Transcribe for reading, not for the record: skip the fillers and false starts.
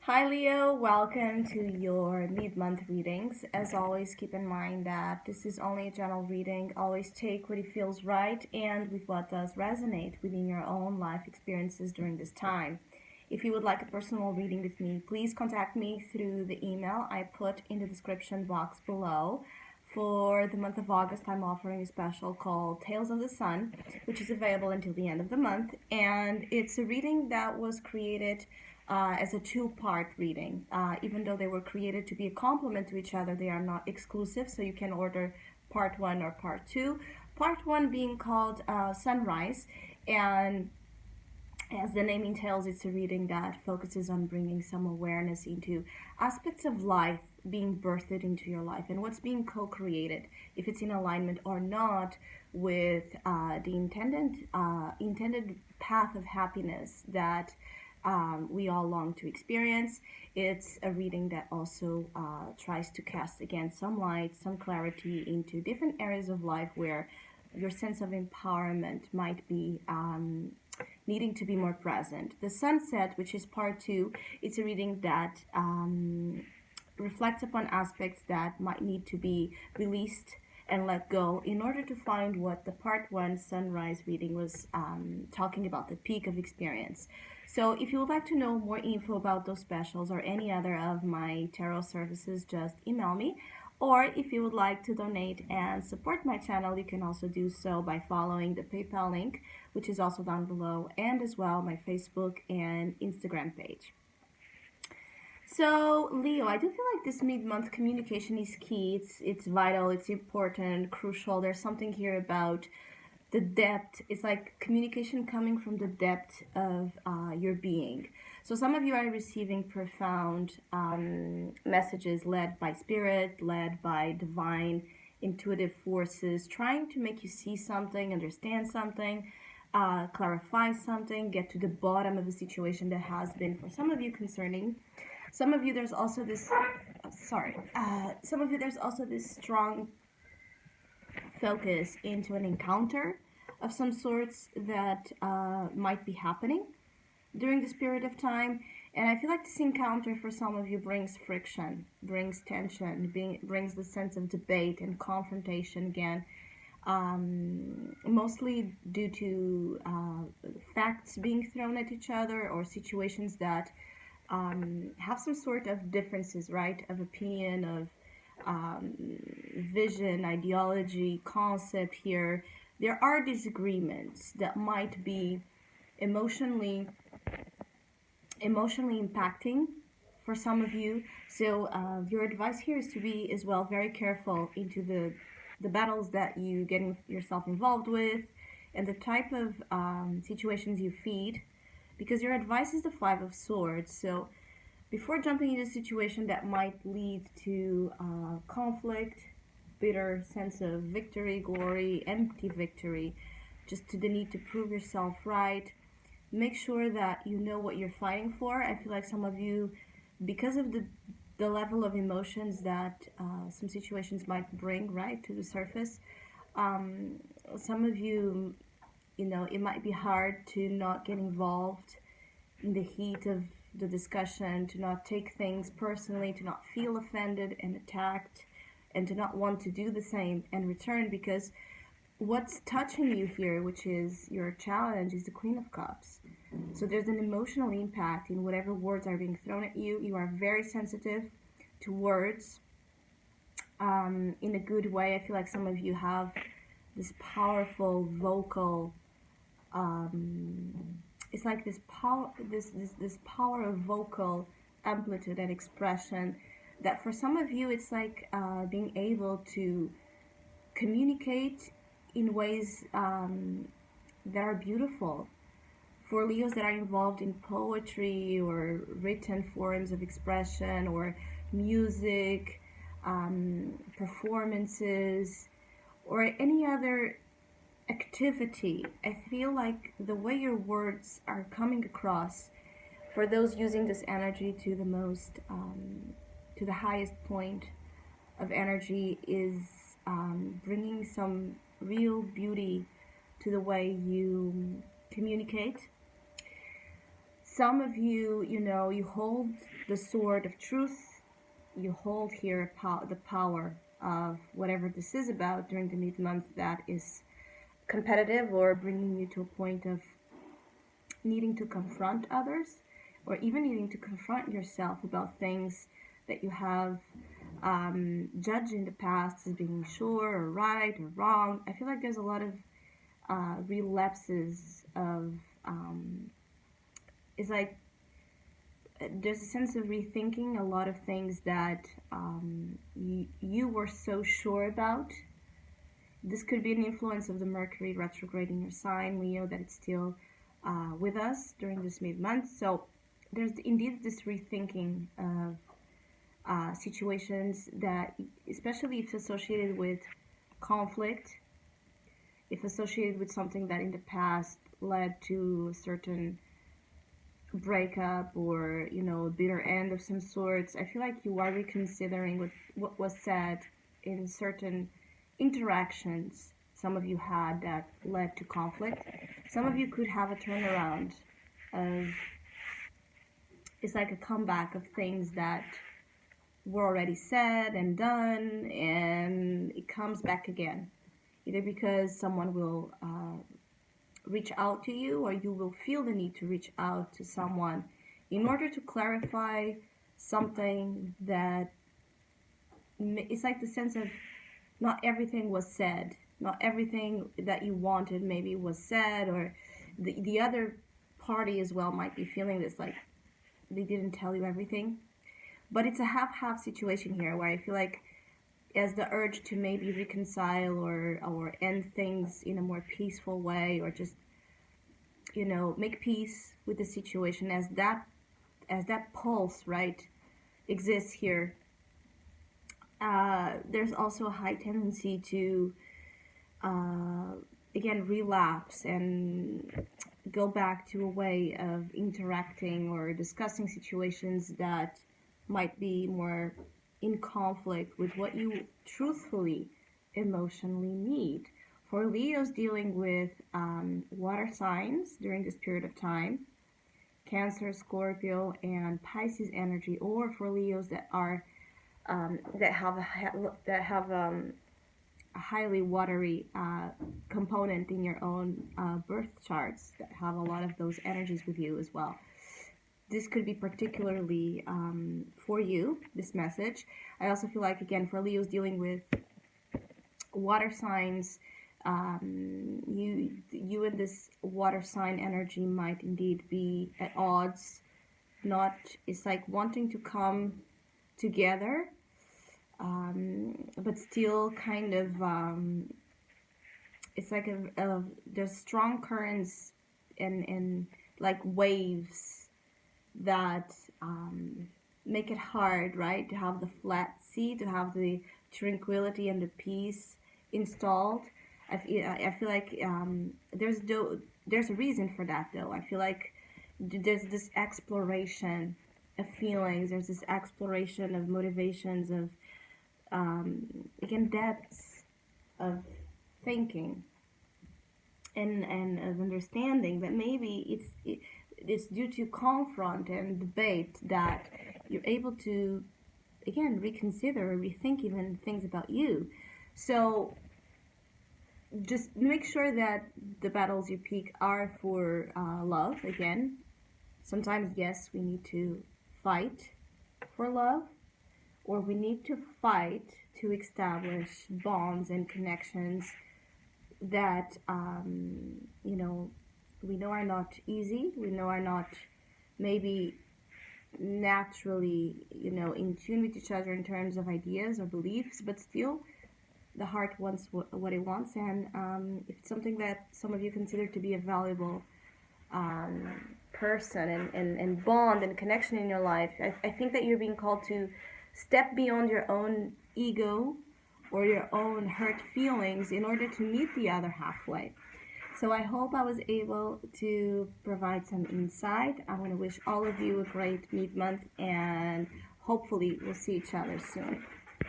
Hi Leo, welcome to your mid-month readings. As always, keep in mind that this is only a general reading. Always take what it feels right and with what does resonate within your own life experiences during this time. If you would like a personal reading with me, please contact me through the email I put in the description box below. For the month of August, I'm offering a special called Tales of the Sun, which is available until the end of the month. And it's a reading that was created as a two-part reading. Even though they were created to be a complement to each other, they are not exclusive, so you can order part one or part two. Part one being called Sunrise, and as the name entails, it's a reading that focuses on bringing some awareness into aspects of life being birthed into your life and what's being co-created, if it's in alignment or not with the intended path of happiness that we all long to experience. It's a reading that also tries to cast again some light, some clarity into different areas of life where your sense of empowerment might be needing to be more present. The Sunset, which is part two, it's a reading that reflects upon aspects that might need to be released and let go in order to find what the part one Sunrise reading was talking about, the peak of experience. So if you would like to know more info about those specials or any other of my tarot services, just email me. Or if you would like to donate and support my channel, you can also do so by following the PayPal link, which is also down below, and as well my Facebook and Instagram page. So, Leo, I do feel like this mid-month communication is key. It's vital, it's important, crucial. There's something here about the depth. It's like communication coming from the depth of your being. So some of you are receiving profound messages led by spirit, led by divine intuitive forces, trying to make you see something, understand something, clarify something, get to the bottom of a situation that has been for some of you concerning. Some of you there's also this some of you there's also this strong focus into an encounter of some sorts that might be happening during this period of time. And I feel like this encounter for some of you brings friction, brings tension, brings the sense of debate and confrontation again, mostly due to facts being thrown at each other or situations that have some sort of differences, right, of opinion, of vision, ideology, concept here. There are disagreements that might be emotionally impacting for some of you. So your advice here is to be as well very careful into the battles that you get yourself involved with and the type of situations you feed, because your advice is the Five of Swords. So before jumping into a situation that might lead to conflict, bitter sense of victory, glory, empty victory, just to the need to prove yourself right, make sure that you know what you're fighting for. I feel like some of you, because of the level of emotions that some situations might bring right to the surface, some of you, it might be hard to not get involved in the heat of the discussion, to not take things personally, to not feel offended and attacked, and to not want to do the same and return, because what's touching you here, which is your challenge, is the Queen of Cups. So there's an emotional impact in whatever words are being thrown at you. You are very sensitive to words in a good way. I feel like some of you have this powerful vocal it's like this power, this power of vocal amplitude and expression that for some of you it's like being able to communicate in ways that are beautiful. For Leos that are involved in poetry or written forms of expression or music, performances, or any other activity, I feel like the way your words are coming across for those using this energy to the most to the highest point of energy is bringing some real beauty to the way you communicate. Some of you, you hold the sword of truth. You hold here the power of whatever this is about during the mid-month that is competitive or bringing you to a point of needing to confront others, or even needing to confront yourself about things that you have judged in the past as being sure or right or wrong. I feel like there's a lot of relapses of it's like there's a sense of rethinking a lot of things that you were so sure about. This could be an influence of the Mercury retrograde in your sign, Leo, that it's still with us during this mid-month. So there's indeed this rethinking of situations that, especially if associated with conflict, if associated with something that in the past led to a certain breakup or a bitter end of some sorts, I feel like you are reconsidering what was said in certain interactions some of you had that led to conflict. Some of you could have a turnaround of, it's like a comeback of things that were already said and done, and it comes back again, either because someone will reach out to you, or you will feel the need to reach out to someone in order to clarify something that it's like the sense of not everything was said, not everything that you wanted maybe was said, or the other party as well might be feeling this, like they didn't tell you everything. But it's a half-half situation here, where I feel like as the urge to maybe reconcile or end things in a more peaceful way, or just make peace with the situation, as that pulse, right, exists here. There's also a high tendency to again relapse and go back to a way of interacting or discussing situations that might be more in conflict with what you truthfully emotionally need. For Leos dealing with water signs during this period of time, Cancer, Scorpio, and Pisces energy, or for Leos that are that have a highly watery component in your own birth charts, that have a lot of those energies with you as well. This could be particularly for you, this message. I also feel like, again, for Leos dealing with water signs, you and this water sign energy might indeed be at odds. Not, it's like wanting to come together, but still kind of it's like there's strong currents and like waves that make it hard, right, to have the flat sea, to have the tranquility and the peace installed. I feel like there's a reason for that, though. I feel like there's this exploration of feelings, there's this exploration of motivations, of again, depths of thinking and of understanding, that maybe it's due to confront and debate that you're able to, again, reconsider or rethink even things about you. So just make sure that the battles you pick are for love. Again, sometimes, yes, we need to fight for love, or we need to fight to establish bonds and connections that we know are not easy, we know are not maybe naturally in tune with each other in terms of ideas or beliefs, but still the heart wants what it wants, and if it's something that some of you consider to be a valuable person and bond and connection in your life, I think that you're being called to step beyond your own ego or your own hurt feelings in order to meet the other halfway. So I hope I was able to provide some insight. I want to wish all of you a great mid-month, and hopefully we'll see each other soon.